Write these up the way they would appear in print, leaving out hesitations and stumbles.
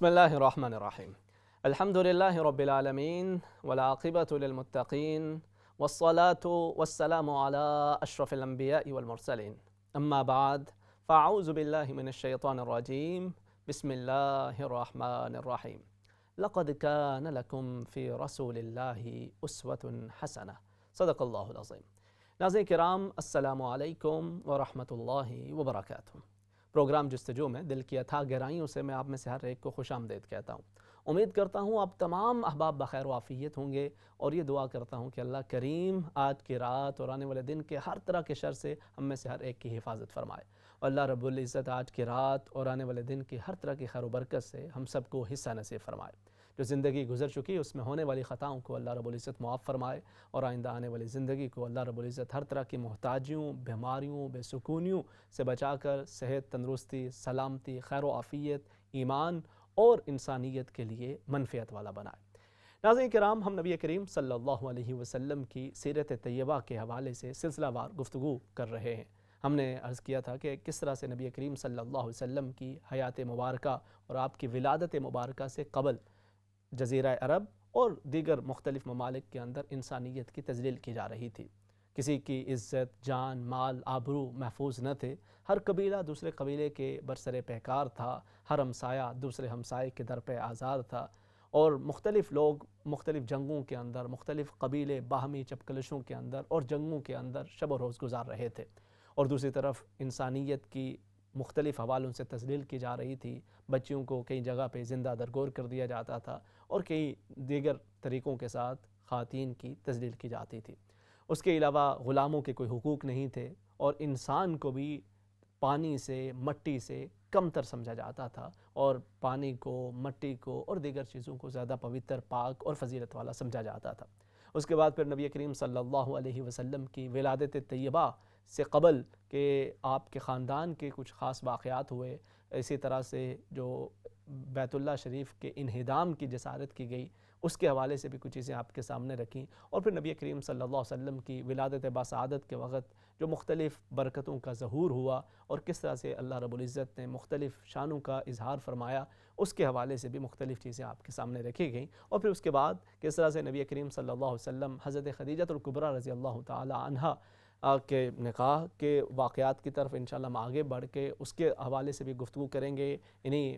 بسم الله الرحمن الرحيم. الحمد لله رب العالمين والعاقبة للمتقين والصلاة والسلام على أشرف الأنبياء والمرسلين. أما بعد فأعوذ بالله من الشيطان الرجيم. بسم الله الرحمن الرحيم. لقد كان لكم في رسول الله أسوة حسنة. صدق الله العظيم. ناظرین کرام، السلام علیکم ورحمۃ اللہ وبرکاتہ۔ پروگرام جستجو میں دل کی اتھاہ گہرائیوں سے میں آپ میں سے ہر ایک کو خوش آمدید کہتا ہوں۔ امید کرتا ہوں آپ تمام احباب بخیر و عافیت ہوں گے، اور یہ دعا کرتا ہوں کہ اللہ کریم آج کی رات اور آنے والے دن کے ہر طرح کے شر سے ہم میں سے ہر ایک کی حفاظت فرمائے، اور اللہ رب العزت آج کی رات اور آنے والے دن کی ہر طرح کی خیر و برکت سے ہم سب کو حصہ نصیب فرمائے۔ جو زندگی گزر چکی اس میں ہونے والی خطاؤں کو اللہ رب العزت معاف فرمائے، اور آئندہ آنے والی زندگی کو اللہ رب العزت ہر طرح کی محتاجیوں، بیماریوں، بے سکونیوں سے بچا کر صحت، تندرستی، سلامتی، خیر و عافیت، ایمان اور انسانیت کے لیے منفعت والا بنائے۔ ناظرین کرام، ہم نبی کریم صلی اللہ علیہ وسلم کی سیرت طیبہ کے حوالے سے سلسلہ وار گفتگو کر رہے ہیں۔ ہم نے عرض کیا تھا کہ کس طرح سے نبی کریم صلی اللہ علیہ وسلم کی حیات مبارکہ اور آپ کی ولادت مبارکہ سے قبل جزیرہ عرب اور دیگر مختلف ممالک کے اندر انسانیت کی تذلیل کی جا رہی تھی۔ کسی کی عزت، جان، مال، آبرو محفوظ نہ تھے۔ ہر قبیلہ دوسرے قبیلے کے برسر پیکار تھا۔ ہر ہمسایہ دوسرے ہمسائے کے در پہ آزار تھا، اور مختلف لوگ مختلف جنگوں کے اندر، مختلف قبیلے باہمی چپکلشوں کے اندر اور جنگوں کے اندر شب و روز گزار رہے تھے، اور دوسری طرف انسانیت کی مختلف حوالوں سے تذلیل کی جا رہی تھی۔ بچیوں کو کئی جگہ پہ زندہ درگور کر دیا جاتا تھا، اور کئی دیگر طریقوں کے ساتھ خواتین کی تذلیل کی جاتی تھی۔ اس کے علاوہ غلاموں کے کوئی حقوق نہیں تھے، اور انسان کو بھی پانی سے، مٹی سے کم تر سمجھا جاتا تھا، اور پانی کو، مٹی کو اور دیگر چیزوں کو زیادہ پوتر، پاک اور فضیلت والا سمجھا جاتا تھا۔ اس کے بعد پھر نبی کریم صلی اللہ علیہ وسلم کی ولادت طیبہ سے قبل کہ آپ کے خاندان کے کچھ خاص واقعات ہوئے، اسی طرح سے جو بیت اللہ شریف کے انہدام کی جسارت کی گئی، اس کے حوالے سے بھی کچھ چیزیں آپ کے سامنے رکھیں، اور پھر نبی کریم صلی اللہ علیہ وسلم کی ولادت باسعادت کے وقت جو مختلف برکتوں کا ظہور ہوا، اور کس طرح سے اللہ رب العزت نے مختلف شانوں کا اظہار فرمایا، اس کے حوالے سے بھی مختلف چیزیں آپ کے سامنے رکھی گئیں۔ اور پھر اس کے بعد کس طرح سے نبی کریم صلی اللہ علیہ وسلم حضرت خدیجہ الکبریٰ رضی اللہ تعالی عنہا کے نکاح کے واقعات کی طرف انشاءاللہ ہم آگے بڑھ کے اس کے حوالے سے بھی گفتگو کریں گے، انہیں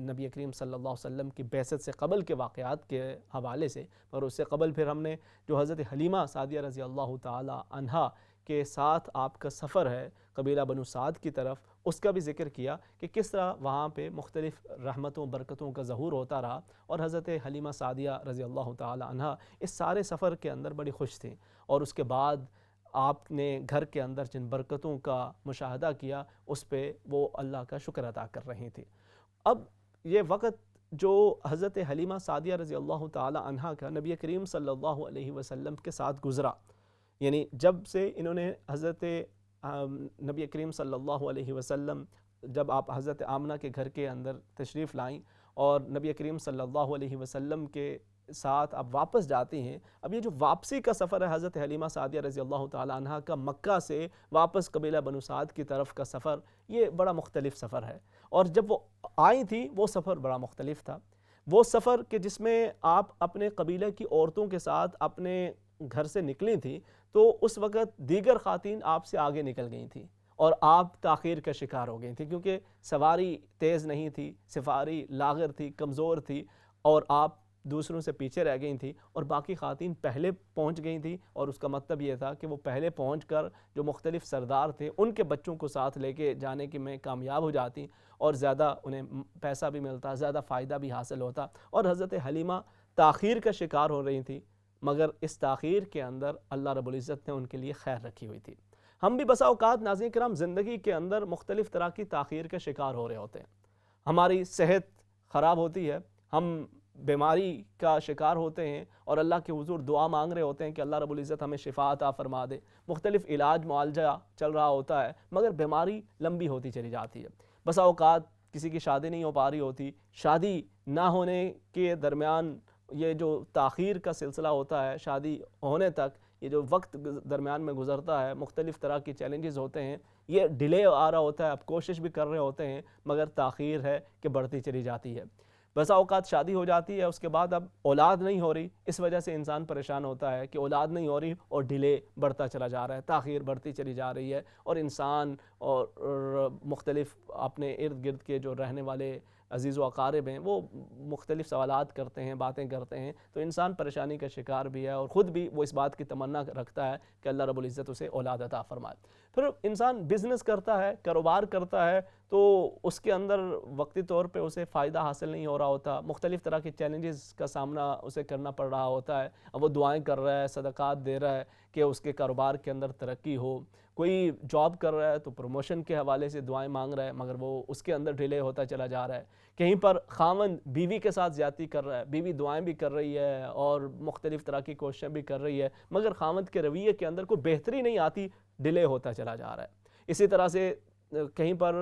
نبی کریم صلی اللہ علیہ وسلم کی بعثت سے قبل کے واقعات کے حوالے سے۔ اور اس سے قبل پھر ہم نے جو حضرت حلیمہ سعدیہ رضی اللہ تعالی عنہا کے ساتھ آپ کا سفر ہے قبیلہ بنو سعد کی طرف، اس کا بھی ذکر کیا کہ کس طرح وہاں پہ مختلف رحمتوں برکتوں کا ظہور ہوتا رہا، اور حضرت حلیمہ سعدیہ رضی اللہ تعالی عنہا اس سارے سفر کے اندر بڑی خوش تھیں، اور اس کے بعد آپ نے گھر کے اندر جن برکتوں کا مشاہدہ کیا اس پہ وہ اللہ کا شکر ادا کر رہی تھی۔ اب یہ وقت جو حضرت حلیمہ سعدیہ رضی اللہ تعالی عنہا کا نبی کریم صلی اللہ علیہ وسلم کے ساتھ گزرا، یعنی جب سے انہوں نے حضرت نبی کریم صلی اللہ علیہ وسلم، جب آپ حضرت آمنہ کے گھر کے اندر تشریف لائیں اور نبی کریم صلی اللہ علیہ وسلم کے ساتھ آپ واپس جاتی ہیں، اب یہ جو واپسی کا سفر ہے حضرت حلیمہ سعدیہ رضی اللہ تعالی عنہا کا، مکہ سے واپس قبیلہ بنو سعد کی طرف کا سفر، یہ بڑا مختلف سفر ہے، اور جب وہ آئی تھی وہ سفر بڑا مختلف تھا۔ وہ سفر کہ جس میں آپ اپنے قبیلہ کی عورتوں کے ساتھ اپنے گھر سے نکلی تھیں، تو اس وقت دیگر خواتین آپ سے آگے نکل گئی تھیں، اور آپ تاخیر کا شکار ہو گئی تھیں، کیونکہ سواری تیز نہیں تھی، سفاری لاغر تھی، کمزور تھی، اور آپ دوسروں سے پیچھے رہ گئی تھیں، اور باقی خواتین پہلے پہنچ گئی تھیں، اور اس کا مطلب یہ تھا کہ وہ پہلے پہنچ کر جو مختلف سردار تھے ان کے بچوں کو ساتھ لے کے جانے کی میں کامیاب ہو جاتی، اور زیادہ انہیں پیسہ بھی ملتا، زیادہ فائدہ بھی حاصل ہوتا، اور حضرت حلیمہ تاخیر کا شکار ہو رہی تھی، مگر اس تاخیر کے اندر اللہ رب العزت نے ان کے لیے خیر رکھی ہوئی تھی۔ ہم بھی بسا اوقات ناظرین کرام زندگی کے اندر مختلف طرح کی تاخیر کا شکار ہو رہے ہوتے ہیں، ہماری صحت خراب ہوتی ہے، ہم بیماری کا شکار ہوتے ہیں، اور اللہ کے حضور دعا مانگ رہے ہوتے ہیں کہ اللہ رب العزت ہمیں شفا عطا فرما دے، مختلف علاج معالجہ چل رہا ہوتا ہے، مگر بیماری لمبی ہوتی چلی جاتی ہے۔ بسا اوقات کسی کی شادی نہیں ہو پا رہی ہوتی، شادی نہ ہونے کے درمیان یہ جو تاخیر کا سلسلہ ہوتا ہے شادی ہونے تک، یہ جو وقت درمیان میں گزرتا ہے، مختلف طرح کی چیلنجز ہوتے ہیں، یہ ڈیلے آ رہا ہوتا ہے، آپ کوشش بھی کر رہے ہوتے ہیں، مگر تاخیر ہے کہ بڑھتی چلی جاتی ہے۔ بسا اوقات شادی ہو جاتی ہے، اس کے بعد اب اولاد نہیں ہو رہی، اس وجہ سے انسان پریشان ہوتا ہے کہ اولاد نہیں ہو رہی اور ڈیلے بڑھتا چلا جا رہا ہے، تاخیر بڑھتی چلی جا رہی ہے، اور انسان اور مختلف اپنے ارد گرد کے جو رہنے والے عزیز و اقارب ہیں وہ مختلف سوالات کرتے ہیں، باتیں کرتے ہیں، تو انسان پریشانی کا شکار بھی ہے، اور خود بھی وہ اس بات کی تمنا رکھتا ہے کہ اللہ رب العزت اسے اولاد عطا فرمائے۔ پھر انسان بزنس کرتا ہے، کاروبار کرتا ہے، تو اس کے اندر وقتی طور پہ اسے فائدہ حاصل نہیں ہو رہا ہوتا، مختلف طرح کے چیلنجز کا سامنا اسے کرنا پڑ رہا ہوتا ہے، اب وہ دعائیں کر رہا ہے، صدقات دے رہا ہے کہ اس کے کاروبار کے اندر ترقی ہو، کوئی جاب کر رہا ہے تو پروموشن کے حوالے سے دعائیں مانگ رہا ہے، مگر وہ اس کے اندر ڈیلے ہوتا چلا جا رہا ہے، کہیں پر خاوند بیوی کے ساتھ زیادتی کر رہا ہے، بیوی دعائیں بھی کر رہی ہے اور مختلف طرح کی کوششیں بھی کر رہی ہے، مگر خاوند کے رویے کے اندر کوئی بہتری نہیں آتی، ڈیلے ہوتا چلا جا رہا ہے۔ اسی طرح سے کہیں پر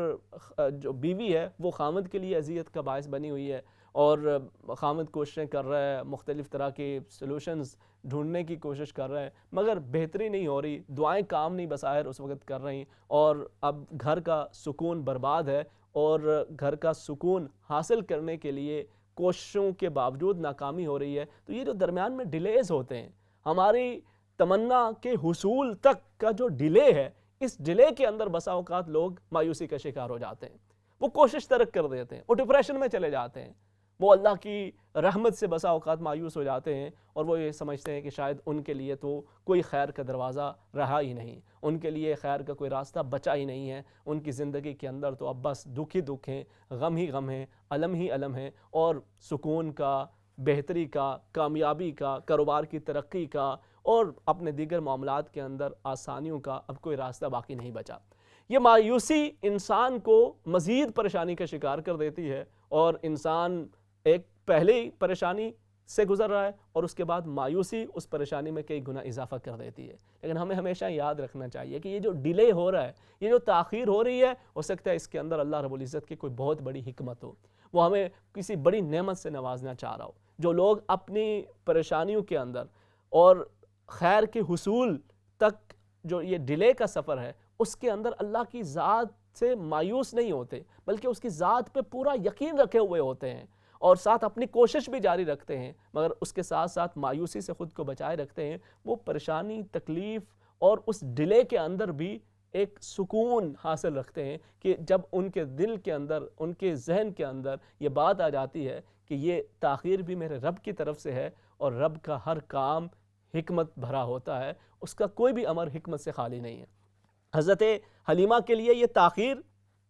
جو بیوی ہے وہ خاوند کے لیے اذیت کا باعث بنی ہوئی ہے، اور خاوند کوششیں کر رہا ہے، مختلف طرح کے سلوشنز ڈھونڈنے کی کوشش کر رہے ہیں، مگر بہتری نہیں ہو رہی، دعائیں کام نہیں بظاہر اس وقت کر رہی، اور اب گھر کا سکون برباد ہے، اور گھر کا سکون حاصل کرنے کے لیے کوششوں کے باوجود ناکامی ہو رہی ہے۔ تو یہ جو درمیان میں ڈیلیز ہوتے ہیں، ہماری تمنا کے حصول تک کا جو ڈیلے ہے، اس ڈیلے کے اندر بسا اوقات لوگ مایوسی کا شکار ہو جاتے ہیں، وہ کوشش ترک کر دیتے ہیں، وہ ڈپریشن میں چلے جاتے ہیں، وہ اللہ کی رحمت سے بسا اوقات مایوس ہو جاتے ہیں، اور وہ یہ سمجھتے ہیں کہ شاید ان کے لیے تو کوئی خیر کا دروازہ رہا ہی نہیں، ان کے لیے خیر کا کوئی راستہ بچا ہی نہیں ہے، ان کی زندگی کے اندر تو اب بس دکھ ہی دکھ ہیں، غم ہی غم ہیں، علم ہی علم ہیں، اور سکون کا، بہتری کا، کامیابی کا، کاروبار کی ترقی کا، اور اپنے دیگر معاملات کے اندر آسانیوں کا اب کوئی راستہ باقی نہیں بچا۔ یہ مایوسی انسان کو مزید پریشانی کا شکار کر دیتی ہے، اور انسان ایک پہلے ہی پریشانی سے گزر رہا ہے، اور اس کے بعد مایوسی اس پریشانی میں کئی گنا اضافہ کر دیتی ہے۔ لیکن ہمیں ہمیشہ یاد رکھنا چاہیے کہ یہ جو ڈیلے ہو رہا ہے، یہ جو تاخیر ہو رہی ہے، ہو سکتا ہے اس کے اندر اللہ رب العزت کی کوئی بہت بڑی حکمت ہو، وہ ہمیں کسی بڑی نعمت سے نوازنا چاہ رہا ہو۔ جو لوگ اپنی پریشانیوں کے اندر اور خیر کے حصول تک جو یہ ڈیلے کا سفر ہے، اس کے اندر اللہ کی ذات سے مایوس نہیں ہوتے، بلکہ اس کی ذات پہ پورا یقین رکھے ہوئے ہوتے ہیں، اور ساتھ اپنی کوشش بھی جاری رکھتے ہیں، مگر اس کے ساتھ ساتھ مایوسی سے خود کو بچائے رکھتے ہیں، وہ پریشانی، تکلیف اور اس ڈیلے کے اندر بھی ایک سکون حاصل رکھتے ہیں کہ جب ان کے دل کے اندر، ان کے ذہن کے اندر یہ بات آ جاتی ہے کہ یہ تاخیر بھی میرے رب کی طرف سے ہے، اور رب کا ہر کام حکمت بھرا ہوتا ہے، اس کا کوئی بھی امر حکمت سے خالی نہیں ہے۔ حضرت حلیمہ کے لیے یہ تاخیر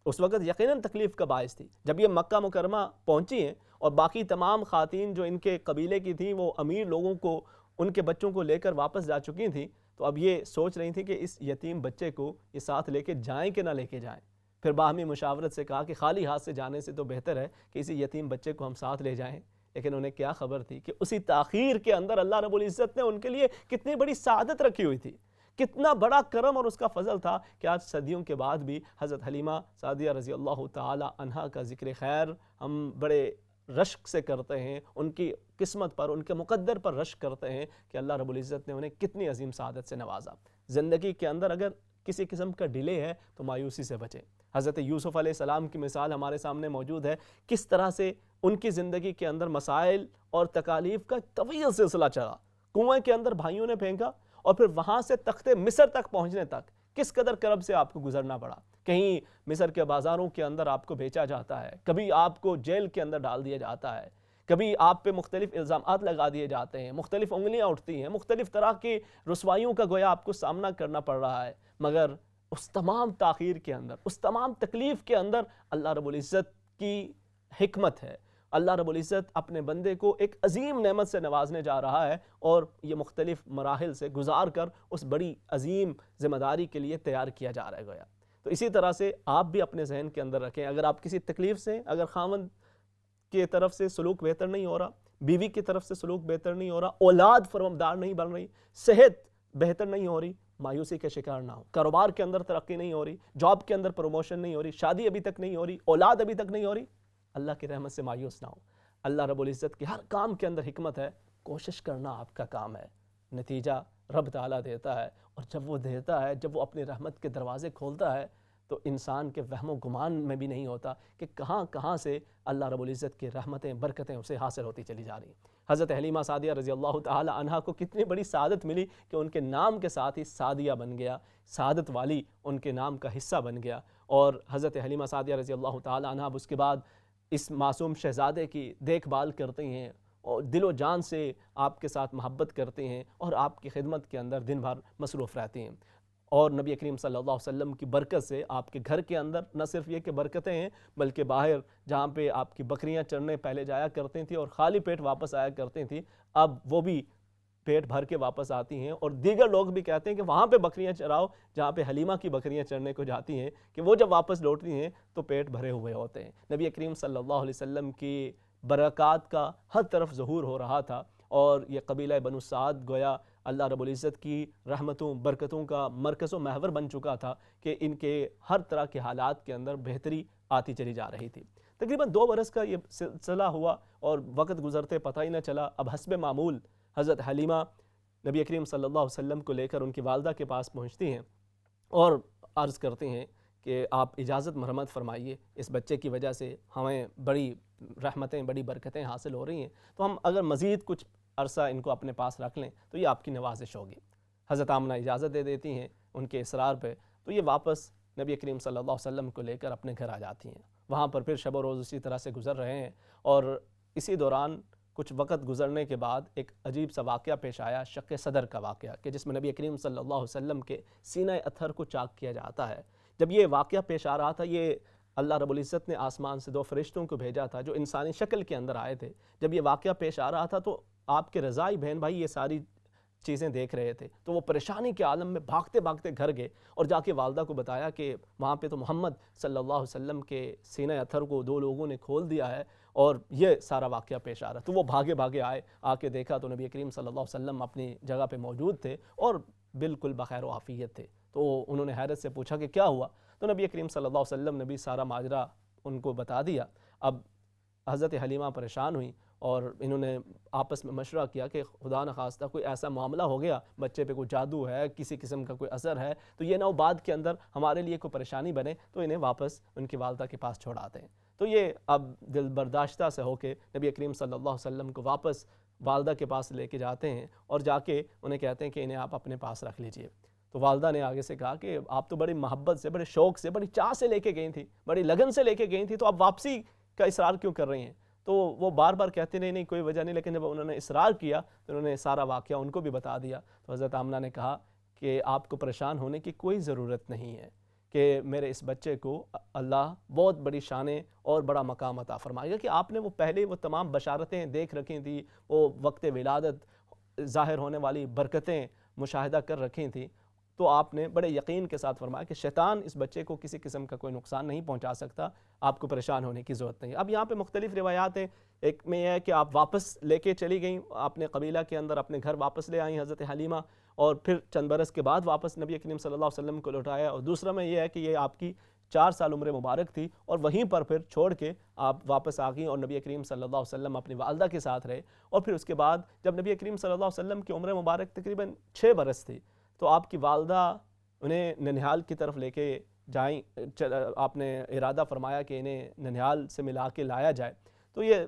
اس وقت یقیناً تکلیف کا باعث تھی۔ جب یہ مکہ مکرمہ پہنچی ہیں اور باقی تمام خواتین جو ان کے قبیلے کی تھیں وہ امیر لوگوں کو، ان کے بچوں کو لے کر واپس جا چکی تھیں، تو اب یہ سوچ رہی تھیں کہ اس یتیم بچے کو یہ ساتھ لے کے جائیں کہ نہ لے کے جائیں۔ پھر باہمی مشاورت سے کہا کہ خالی ہاتھ سے جانے سے تو بہتر ہے کہ اسی یتیم بچے کو ہم ساتھ لے جائیں، لیکن انہیں کیا خبر تھی کہ اسی تاخیر کے اندر اللہ رب العزت نے ان کے لیے کتنی بڑی سعادت رکھی ہوئی تھی، کتنا بڑا کرم اور اس کا فضل تھا کہ آج صدیوں کے بعد بھی حضرت حلیمہ سعدیہ رضی اللہ تعالی عنہا کا ذکر خیر ہم بڑے رشک سے کرتے ہیں، ان کی قسمت پر، ان کے مقدر پر رشک کرتے ہیں کہ اللہ رب العزت نے انہیں کتنی عظیم سعادت سے نوازا۔ زندگی کے اندر اگر کسی قسم کا ڈیلے ہے تو مایوسی سے بچیں۔ حضرت یوسف علیہ السلام کی مثال ہمارے سامنے موجود ہے، کس طرح سے ان کی زندگی کے اندر مسائل اور تکالیف کا طویل سلسلہ چلا، کنویں کے اندر بھائیوں نے پھینکا، اور پھر وہاں سے تخت مصر تک پہنچنے تک کس قدر کرب سے آپ کو گزرنا پڑا۔ کہیں مصر کے بازاروں کے اندر آپ کو بیچا جاتا ہے، کبھی آپ کو جیل کے اندر ڈال دیا جاتا ہے، کبھی آپ پہ مختلف الزامات لگا دیے جاتے ہیں، مختلف انگلیاں اٹھتی ہیں، مختلف طرح کی رسوائیوں کا گویا آپ کو سامنا کرنا پڑ رہا ہے، مگر اس تمام تاخیر کے اندر، اس تمام تکلیف کے اندر اللہ رب العزت کی حکمت ہے۔ اللہ رب العزت اپنے بندے کو ایک عظیم نعمت سے نوازنے جا رہا ہے، اور یہ مختلف مراحل سے گزار کر اس بڑی عظیم ذمہ داری کے لیے تیار کیا جا رہا ہے گویا۔ تو اسی طرح سے آپ بھی اپنے ذہن کے اندر رکھیں، اگر آپ کسی تکلیف سے، اگر خاوند کی طرف سے سلوک بہتر نہیں ہو رہا، بیوی کی طرف سے سلوک بہتر نہیں ہو رہا، اولاد فرمبردار نہیں بن رہی، صحت بہتر نہیں ہو رہی، مایوسی کا شکار نہ ہو۔ کاروبار کے اندر ترقی نہیں ہو رہی، جاب کے اندر پروموشن نہیں ہو رہی، شادی ابھی تک نہیں ہو رہی، اولاد ابھی تک نہیں ہو رہی، اللہ کی رحمت سے مایوس نہ ہو۔ اللہ رب العزت کی ہر کام کے اندر حکمت ہے، کوشش کرنا آپ کا کام ہے، نتیجہ رب تعالیٰ دیتا ہے، اور جب وہ دیتا ہے، جب وہ اپنی رحمت کے دروازے کھولتا ہے تو انسان کے وہم و گمان میں بھی نہیں ہوتا کہ کہاں کہاں سے اللہ رب العزت کی رحمتیں برکتیں اسے حاصل ہوتی چلی جا رہی ہیں۔ حضرت حلیمہ سعدیہ رضی اللہ تعالی عنہا کو کتنی بڑی سعادت ملی کہ ان کے نام کے ساتھ ہی سعدیہ بن گیا، سعادت والی ان کے نام کا حصہ بن گیا۔ اور حضرت حلیمہ سعدیہ رضی اللہ تعالی عنہا اس کے بعد اس معصوم شہزادے کی دیکھ بھال کرتے ہیں اور دل و جان سے آپ کے ساتھ محبت کرتے ہیں اور آپ کی خدمت کے اندر دن بھر مصروف رہتے ہیں۔ اور نبی کریم صلی اللہ علیہ وسلم کی برکت سے آپ کے گھر کے اندر نہ صرف یہ کہ برکتیں ہیں بلکہ باہر جہاں پہ آپ کی بکریاں چرنے پہلے جایا کرتی تھیں اور خالی پیٹ واپس آیا کرتی تھیں، اب وہ بھی پیٹ بھر کے واپس آتی ہیں۔ اور دیگر لوگ بھی کہتے ہیں کہ وہاں پہ بکریاں چراؤ جہاں پہ حلیمہ کی بکریاں چرنے کو جاتی ہیں، کہ وہ جب واپس لوٹتی ہیں تو پیٹ بھرے ہوئے ہوتے ہیں۔ نبی کریم صلی اللہ علیہ وسلم کی برکات کا ہر طرف ظہور ہو رہا تھا، اور یہ قبیلہ بنو سعد گویا اللہ رب العزت کی رحمتوں برکتوں کا مرکز و محور بن چکا تھا کہ ان کے ہر طرح کے حالات کے اندر بہتری آتی چلی جا رہی تھی۔ تقریباً 2 برس کا یہ سلسلہ ہوا اور وقت گزرتے پتہ ہی نہ چلا۔ اب حسب معمول حضرت حلیمہ نبی کریم صلی اللہ علیہ وسلم کو لے کر ان کی والدہ کے پاس پہنچتی ہیں اور عرض کرتے ہیں کہ آپ اجازت مرحمت فرمائیے، اس بچے کی وجہ سے ہمیں بڑی رحمتیں بڑی برکتیں حاصل ہو رہی ہیں، تو ہم اگر مزید کچھ عرصہ ان کو اپنے پاس رکھ لیں تو یہ آپ کی نوازش ہوگی۔ حضرت آمنہ اجازت دے دیتی ہیں ان کے اصرار پہ، تو یہ واپس نبی کریم صلی اللہ علیہ وسلم کو لے کر اپنے گھر آ جاتی ہیں۔ وہاں پر پھر شب و روز اسی طرح سے گزر رہے ہیں، اور اسی دوران کچھ وقت گزرنے کے بعد ایک عجیب سا واقعہ پیش آیا، شق صدر کا واقعہ، کہ جس میں نبی کریم صلی اللہ علیہ وسلم کے سینہ اطہر کو چاک کیا جاتا ہے۔ جب یہ واقعہ پیش آ رہا تھا، یہ اللہ رب العزت نے آسمان سے 2 فرشتوں کو بھیجا تھا جو انسانی شکل کے اندر آئے تھے۔ جب یہ واقعہ پیش آ رہا تھا تو آپ کے رضائی بہن بھائی یہ ساری چیزیں دیکھ رہے تھے، تو وہ پریشانی کے عالم میں بھاگتے بھاگتے گھر گئے اور جا کے والدہ کو بتایا کہ وہاں پہ تو محمد صلی اللہ علیہ وسلم کے سینہ اطہر کو 2 لوگوں نے کھول دیا ہے اور یہ سارا واقعہ پیش آ رہا ہے۔ تو وہ بھاگے بھاگے آئے، آ کے دیکھا تو نبی کریم صلی اللہ علیہ وسلم اپنی جگہ پہ موجود تھے اور بالکل بخیر و عافیت تھے۔ تو انہوں نے حیرت سے پوچھا کہ کیا ہوا؟ تو نبی کریم صلی اللہ علیہ وسلم نے بھی سارا ماجرا ان کو بتا دیا۔ اب حضرت حلیمہ پریشان ہوئیں اور انہوں نے آپس میں مشورہ کیا کہ خدا نخواستہ کوئی ایسا معاملہ ہو گیا، بچے پہ کوئی جادو ہے، کسی قسم کا کوئی اثر ہے، تو یہ نہ ہو بعد کے اندر ہمارے لیے کوئی پریشانی بنے، تو انہیں واپس ان کی والدہ کے پاس چھوڑاتے ہیں۔ تو یہ اب دل برداشتہ سے ہو کے نبی کریم صلی اللہ علیہ وسلم کو واپس والدہ کے پاس لے کے جاتے ہیں اور جا کے انہیں کہتے ہیں کہ انہیں آپ اپنے پاس رکھ لیجئے۔ تو والدہ نے آگے سے کہا کہ آپ تو بڑی محبت سے، بڑے شوق سے، بڑی چاہ سے لے کے گئی تھیں، بڑی لگن سے لے کے گئی تھیں، تو آپ واپسی کا اصرار کیوں کر رہی ہیں؟ تو وہ بار بار کہتے نہیں کوئی وجہ نہیں، لیکن جب انہوں نے اصرار کیا تو انہوں نے سارا واقعہ ان کو بھی بتا دیا۔ تو حضرت آمنہ نے کہا کہ آپ کو پریشان ہونے کی کوئی ضرورت نہیں ہے، کہ میرے اس بچے کو اللہ بہت بڑی شانیں اور بڑا مقام عطا فرمائے گا، کہ آپ نے وہ پہلے وہ تمام بشارتیں دیکھ رکھی تھیں، وہ وقت ولادت ظاہر ہونے والی برکتیں مشاہدہ کر رکھی تھیں، تو آپ نے بڑے یقین کے ساتھ فرمایا کہ شیطان اس بچے کو کسی قسم کا کوئی نقصان نہیں پہنچا سکتا، آپ کو پریشان ہونے کی ضرورت نہیں۔ اب یہاں پہ مختلف روایات ہیں، ایک میں یہ ہے کہ آپ واپس لے کے چلی گئیں، اپنے قبیلہ کے اندر اپنے گھر واپس لے آئیں حضرت حلیمہ، اور پھر چند برس کے بعد واپس نبی کریم صلی اللہ علیہ وسلم کو لوٹایا، اور دوسرا میں یہ ہے کہ یہ آپ کی 4 سال عمر مبارک تھی اور وہیں پر پھر چھوڑ کے آپ واپس آ گئیں اور نبی کریم صلی اللہ علیہ وسلم اپنی والدہ کے ساتھ رہے۔ اور پھر اس کے بعد جب نبی کریم صلی اللہ علیہ وسلم کی عمر مبارک تقریباً 6 برس تھی تو آپ کی والدہ انہیں ننہال کی طرف لے کے جائیں، آپ نے ارادہ فرمایا کہ انہیں ننہال سے ملا کے لایا جائے، تو یہ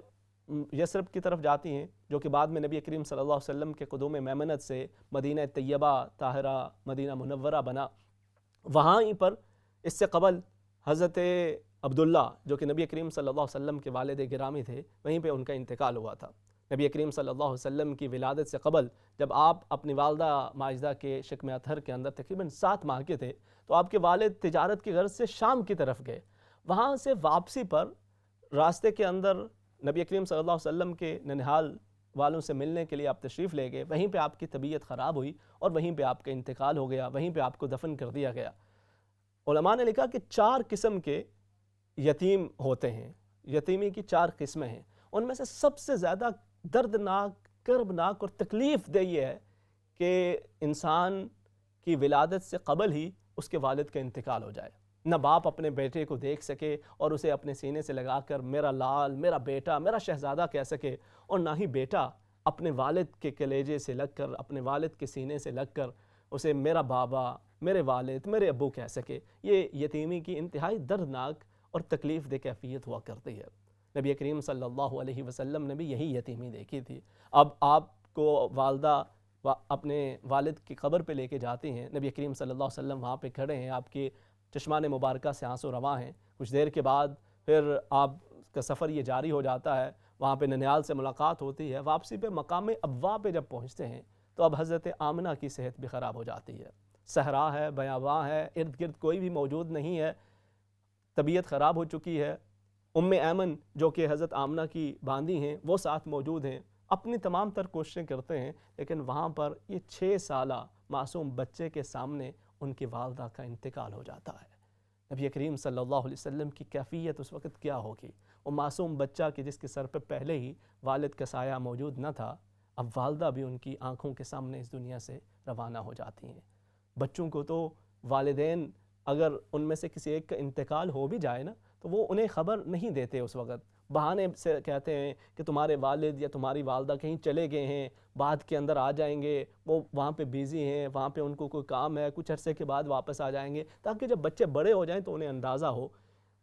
یثرب کی طرف جاتی ہیں، جو کہ بعد میں نبی کریم صلی اللہ علیہ وسلم کے قدوم میمنت سے مدینہ طیبہ طاہرہ مدینہ منورہ بنا۔ وہاں ہی پر اس سے قبل حضرت عبداللہ جو کہ نبی کریم صلی اللہ علیہ وسلم کے والد گرامی تھے، وہیں پہ ان کا انتقال ہوا تھا۔ نبی کریم صلی اللہ علیہ وسلم کی ولادت سے قبل جب آپ اپنی والدہ ماجدہ کے شکم اطہر کے اندر تقریباً 7 ماہ کے تھے تو آپ کے والد تجارت کی غرض سے شام کی طرف گئے۔ وہاں سے واپسی پر راستے کے اندر نبی کریم صلی اللہ علیہ وسلم کے ننہال والوں سے ملنے کے لیے آپ تشریف لے گئے، وہیں پہ آپ کی طبیعت خراب ہوئی اور وہیں پہ آپ کا انتقال ہو گیا، وہیں پہ آپ کو دفن کر دیا گیا۔ علماء نے لکھا کہ 4 قسم کے یتیم ہوتے ہیں، یتیمی کی 4 قسمیں ہیں، ان میں سے سب سے زیادہ دردناک، کربناک اور تکلیف دہ یہ ہے کہ انسان کی ولادت سے قبل ہی اس کے والد کا انتقال ہو جائے، نہ باپ اپنے بیٹے کو دیکھ سکے اور اسے اپنے سینے سے لگا کر میرا لال، میرا بیٹا، میرا شہزادہ کہہ سکے، اور نہ ہی بیٹا اپنے والد کے کلیجے سے لگ کر، اپنے والد کے سینے سے لگ کر اسے میرا بابا، میرے والد میرے ابو کہہ سکے۔ یہ یتیمی کی انتہائی دردناک اور تکلیف دہ کیفیت ہوا کرتی ہے۔ نبی کریم صلی اللہ علیہ وسلم نے بھی یہی یتیمی دیکھی تھی۔ اب آپ کو والدہ اپنے والد کی قبر پہ لے کے جاتی ہیں، نبی کریم صلی اللہ علیہ وسلم وہاں پہ کھڑے ہیں، آپ کے چشمان مبارکہ سے آنسو رواں ہیں۔ کچھ دیر کے بعد پھر آپ کا سفر یہ جاری ہو جاتا ہے، وہاں پہ ننیال سے ملاقات ہوتی ہے۔ واپسی پہ مقام ابوا پہ جب پہنچتے ہیں تو اب حضرت آمنہ کی صحت بھی خراب ہو جاتی ہے۔ صحرا ہے، بیاباں ہے، ارد گرد کوئی بھی موجود نہیں ہے، طبیعت خراب ہو چکی ہے۔ ام ایمن جو کہ حضرت آمنہ کی باندی ہیں وہ ساتھ موجود ہیں، اپنی تمام تر کوششیں کرتے ہیں، لیکن وہاں پر یہ 6 سالہ معصوم بچے کے سامنے ان کی والدہ کا انتقال ہو جاتا ہے۔ نبی کریم صلی اللہ علیہ وسلم کی کیفیت اس وقت کیا ہوگی؟ وہ معصوم بچہ کہ جس کے سر پہ پہلے ہی والد کا سایہ موجود نہ تھا، اب والدہ بھی ان کی آنکھوں کے سامنے اس دنیا سے روانہ ہو جاتی ہیں۔ بچوں کو تو والدین اگر ان میں سے کسی ایک کا انتقال ہو بھی جائے نا تو وہ انہیں خبر نہیں دیتے، اس وقت بہانے سے کہتے ہیں کہ تمہارے والد یا تمہاری والدہ کہیں چلے گئے ہیں، بعد کے اندر آ جائیں گے، وہ وہاں پہ بیزی ہیں، وہاں پہ ان کو کوئی کام ہے، کچھ عرصے کے بعد واپس آ جائیں گے، تاکہ جب بچے بڑے ہو جائیں تو انہیں اندازہ ہو،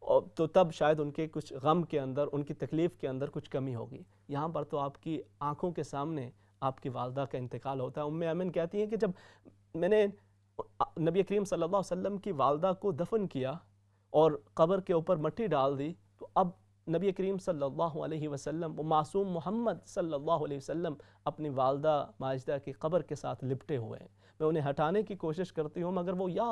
اور تو تب شاید ان کے کچھ غم کے اندر، ان کی تکلیف کے اندر کچھ کمی ہوگی۔ یہاں پر تو آپ کی آنکھوں کے سامنے آپ کی والدہ کا انتقال ہوتا ہے۔ ام ایمن کہتی ہیں کہ جب میں نے نبی کریم صلی اللہ علیہ وسلم کی والدہ کو دفن کیا اور قبر کے اوپر مٹی ڈال دی، تو اب نبی کریم صلی اللہ علیہ وسلم، وہ معصوم محمد صلی اللہ علیہ وسلم اپنی والدہ ماجدہ کی قبر کے ساتھ لپٹے ہوئے ہیں۔ میں انہیں ہٹانے کی کوشش کرتی ہوں مگر وہ یا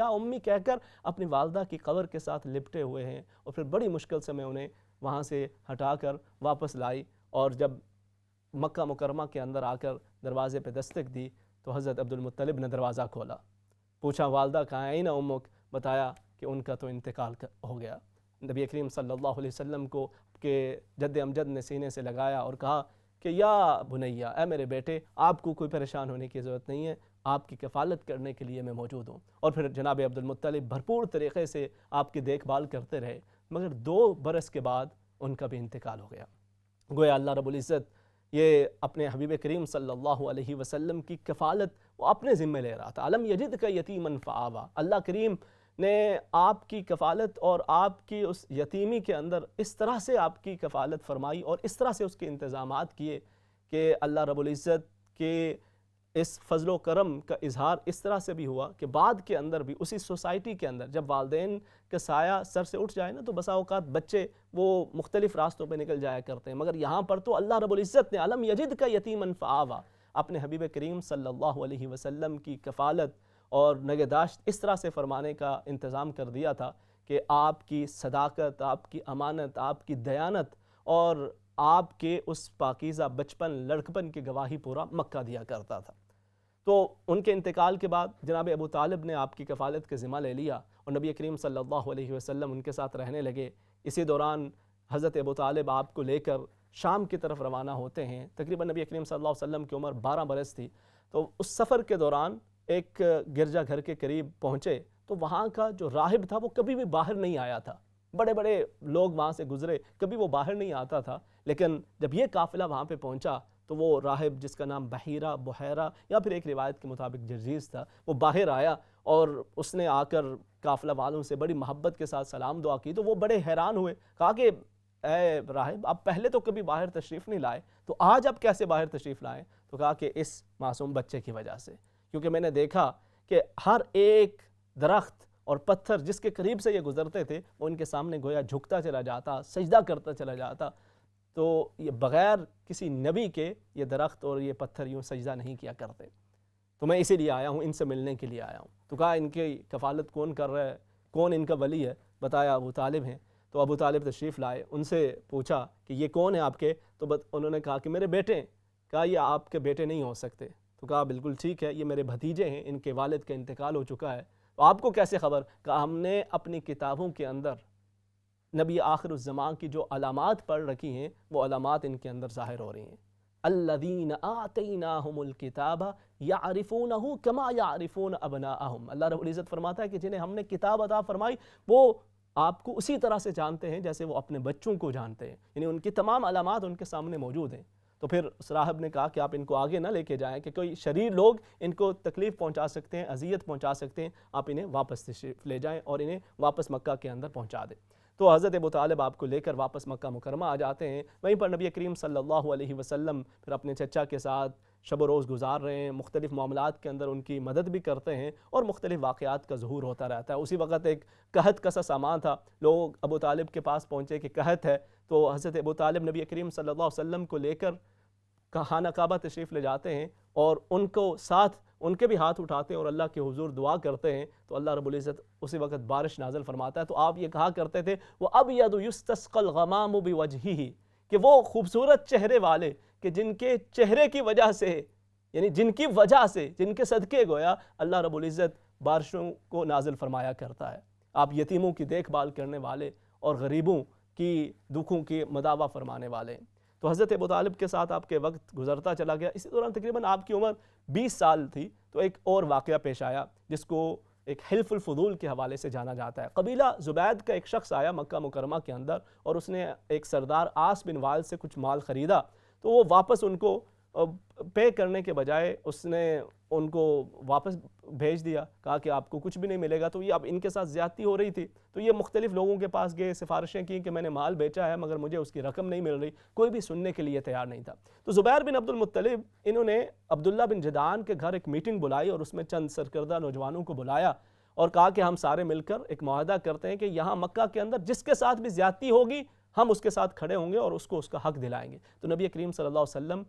امی کہہ کر اپنی والدہ کی قبر کے ساتھ لپٹے ہوئے ہیں، اور پھر بڑی مشکل سے میں انہیں وہاں سے ہٹا کر واپس لائی، اور جب مکہ مکرمہ کے اندر آ کر دروازے پہ دستک دی تو حضرت عبد المطلب نے دروازہ کھولا، پوچھا والدہ کہاں ہیں امک؟ بتایا کہ ان کا تو انتقال ہو گیا۔ نبی کریم صلی اللہ علیہ وسلم کو کہ جد امجد نے سینے سے لگایا اور کہا کہ یا بنیا، اے میرے بیٹے، آپ کو کوئی پریشان ہونے کی ضرورت نہیں ہے، آپ کی کفالت کرنے کے لیے میں موجود ہوں۔ اور پھر جناب عبد المطلب بھرپور طریقے سے آپ کی دیکھ بھال کرتے رہے، مگر 2 برس کے بعد ان کا بھی انتقال ہو گیا۔ گویا اللہ رب العزت یہ اپنے حبیب کریم صلی اللہ علیہ وسلم کی کفالت وہ اپنے ذمہ لے رہا تھا۔ الم یجدک یتیما فآویٰ، اللہ کریم نے آپ کی کفالت اور آپ کی اس یتیمی کے اندر اس طرح سے آپ کی کفالت فرمائی اور اس طرح سے اس کے انتظامات کیے کہ اللہ رب العزت کے اس فضل و کرم کا اظہار اس طرح سے بھی ہوا کہ بعد کے اندر بھی اسی سوسائٹی کے اندر جب والدین کا سایہ سر سے اٹھ جائے نا تو بسا اوقات بچے وہ مختلف راستوں پہ نکل جایا کرتے ہیں، مگر یہاں پر تو اللہ رب العزت نے الم یجدک یتیما فآویٰ اپنے حبیب کریم صلی اللہ علیہ وسلم کی کفالت اور نگہداشت اس طرح سے فرمانے کا انتظام کر دیا تھا کہ آپ کی صداقت، آپ کی امانت، آپ کی دیانت اور آپ کے اس پاکیزہ بچپن لڑکپن کی گواہی پورا مکہ دیا کرتا تھا۔ تو ان کے انتقال کے بعد جناب ابو طالب نے آپ کی کفالت کا ذمہ لے لیا اور نبی کریم صلی اللہ علیہ وسلم ان کے ساتھ رہنے لگے۔ اسی دوران حضرت ابو طالب آپ کو لے کر شام کی طرف روانہ ہوتے ہیں۔ تقریباً نبی کریم صلی اللہ علیہ وسلم کی عمر 12 برس تھی۔ تو اس سفر کے دوران ایک گرجا گھر کے قریب پہنچے تو وہاں کا جو راہب تھا وہ کبھی بھی باہر نہیں آیا تھا، بڑے بڑے لوگ وہاں سے گزرے، کبھی وہ باہر نہیں آتا تھا، لیکن جب یہ قافلہ وہاں پہ پہنچا تو وہ راہب جس کا نام بحیرہ، بحیرہ یا پھر ایک روایت کے مطابق جرجیز تھا، وہ باہر آیا اور اس نے آ کر قافلہ والوں سے بڑی محبت کے ساتھ سلام دعا کی۔ تو وہ بڑے حیران ہوئے، کہا کہ اے راہب، آپ پہلے تو کبھی باہر تشریف نہیں لائے، تو آج آپ کیسے باہر تشریف لائیں؟ تو کہا کہ اس معصوم بچے کی وجہ سے، کیونکہ میں نے دیکھا کہ ہر ایک درخت اور پتھر جس کے قریب سے یہ گزرتے تھے وہ ان کے سامنے گویا جھکتا چلا جاتا، سجدہ کرتا چلا جاتا، تو یہ بغیر کسی نبی کے یہ درخت اور یہ پتھر یوں سجدہ نہیں کیا کرتے، تو میں اسی لیے آیا ہوں، ان سے ملنے کے لیے آیا ہوں۔ تو کہا ان کی کفالت کون کر رہا ہے، کون ان کا ولی ہے؟ بتایا ابو طالب ہیں۔ تو ابو طالب تشریف لائے، ان سے پوچھا کہ یہ کون ہیں آپ کے؟ تو انہوں نے کہا کہ میرے بیٹے ہیں۔ کہا یہ آپ کے بیٹے نہیں ہو سکتے۔ تو کہا بالکل ٹھیک ہے، یہ میرے بھتیجے ہیں، ان کے والد کا انتقال ہو چکا ہے۔ تو آپ کو کیسے خبر؟ کہا ہم نے اپنی کتابوں کے اندر نبی آخر الزمان کی جو علامات پڑھ رکھی ہیں وہ علامات ان کے اندر ظاہر ہو رہی ہیں۔ الذین آتیناہم الکتاب یعرفونہ کما یعرفون ابناءہم، اللہ رب العزت فرماتا ہے کہ جنہیں ہم نے کتاب عطا فرمائی وہ آپ کو اسی طرح سے جانتے ہیں جیسے وہ اپنے بچوں کو جانتے ہیں، یعنی ان کی تمام علامات ان کے سامنے موجود ہیں۔ تو پھر اس راہب نے کہا کہ آپ ان کو آگے نہ لے کے جائیں کہ کوئی شریر لوگ ان کو تکلیف پہنچا سکتے ہیں، اذیت پہنچا سکتے ہیں، آپ انہیں واپس تشریف لے جائیں اور انہیں واپس مکہ کے اندر پہنچا دیں۔ تو حضرت ابو طالب آپ کو لے کر واپس مکہ مکرمہ آ جاتے ہیں۔ وہیں پر نبی کریم صلی اللہ علیہ وسلم پھر اپنے چچا کے ساتھ شب و روز گزار رہے ہیں، مختلف معاملات کے اندر ان کی مدد بھی کرتے ہیں اور مختلف واقعات کا ظہور ہوتا رہتا ہے۔ اسی وقت ایک قحط کا سا سامان تھا، لوگ ابو طالب کے پاس پہنچے کہ قحط ہے، تو حضرت ابو طالب نبی کریم صلی اللہ علیہ وسلم کو لے کر خانہ کعبہ تشریف لے جاتے ہیں اور ان کو ساتھ ان کے بھی ہاتھ اٹھاتے ہیں اور اللہ کے حضور دعا کرتے ہیں، تو اللہ رب العزت اسی وقت بارش نازل فرماتا ہے۔ تو آپ یہ کہا کرتے تھے وَأَبْيَضُ يُسْتَسْقَى الْغَمَامُ بِوَجْهِهِ، کہ وہ خوبصورت چہرے والے کہ جن کے چہرے کی وجہ سے، یعنی جن کی وجہ سے، جن کے صدقے گویا اللہ رب العزت بارشوں کو نازل فرمایا کرتا ہے۔ آپ یتیموں کی دیکھ بھال کرنے والے اور غریبوں کی دکھوں کی مداوع فرمانے والے۔ تو حضرت ابو طالب کے ساتھ آپ کے وقت گزرتا چلا گیا۔ اسی دوران تقریباً آپ کی عمر 20 سال تھی، تو ایک اور واقعہ پیش آیا جس کو ایک حلف الفضول کے حوالے سے جانا جاتا ہے۔ قبیلہ زبید کا ایک شخص آیا مکہ مکرمہ کے اندر اور اس نے ایک سردار عاص بن وائل سے کچھ مال خریدا، تو وہ واپس ان کو پے کرنے کے بجائے اس نے ان کو واپس بھیج دیا، کہا کہ آپ کو کچھ بھی نہیں ملے گا۔ تو یہ اب ان کے ساتھ زیادتی ہو رہی تھی، تو یہ مختلف لوگوں کے پاس گئے، سفارشیں کی کہ میں نے مال بیچا ہے مگر مجھے اس کی رقم نہیں مل رہی، کوئی بھی سننے کے لیے تیار نہیں تھا۔ تو زبیر بن عبد المطلب انہوں نے عبداللہ بن جدعان کے گھر ایک میٹنگ بلائی اور اس میں چند سرکردہ نوجوانوں کو بلایا اور کہا کہ ہم سارے مل کر ایک معاہدہ کرتے ہیں کہ یہاں مکہ کے اندر جس کے ساتھ بھی زیادتی ہوگی ہم اس کے ساتھ کھڑے ہوں گے اور اس کو اس کا حق دلائیں گے۔ تو نبی کریم صلی اللہ علیہ وسلم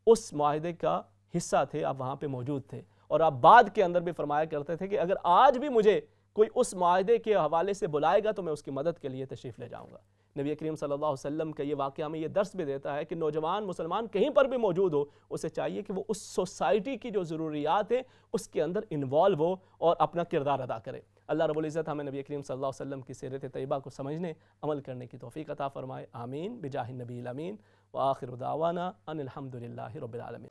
اس معاہدے کا حصہ تھے، آپ وہاں پہ موجود تھے، اور آپ بعد کے اندر بھی فرمایا کرتے تھے کہ اگر آج بھی مجھے کوئی اس معاہدے کے حوالے سے بلائے گا تو میں اس کی مدد کے لیے تشریف لے جاؤں گا۔ نبی کریم صلی اللہ علیہ وسلم کا یہ واقعہ ہمیں یہ درس بھی دیتا ہے کہ نوجوان مسلمان کہیں پر بھی موجود ہو، اسے چاہیے کہ وہ اس سوسائٹی کی جو ضروریات ہیں اس کے اندر انوالو ہو اور اپنا کردار ادا کرے۔ اللہ رب العزت ہمیں نبی کریم صلی اللہ علیہ وسلم کی سیرت طیبہ کو سمجھنے، عمل کرنے کی توفیق عطا فرمائے، آمین بجاہ النبی الامین، وآخر دعوانا ان الحمد للہ رب العالمین۔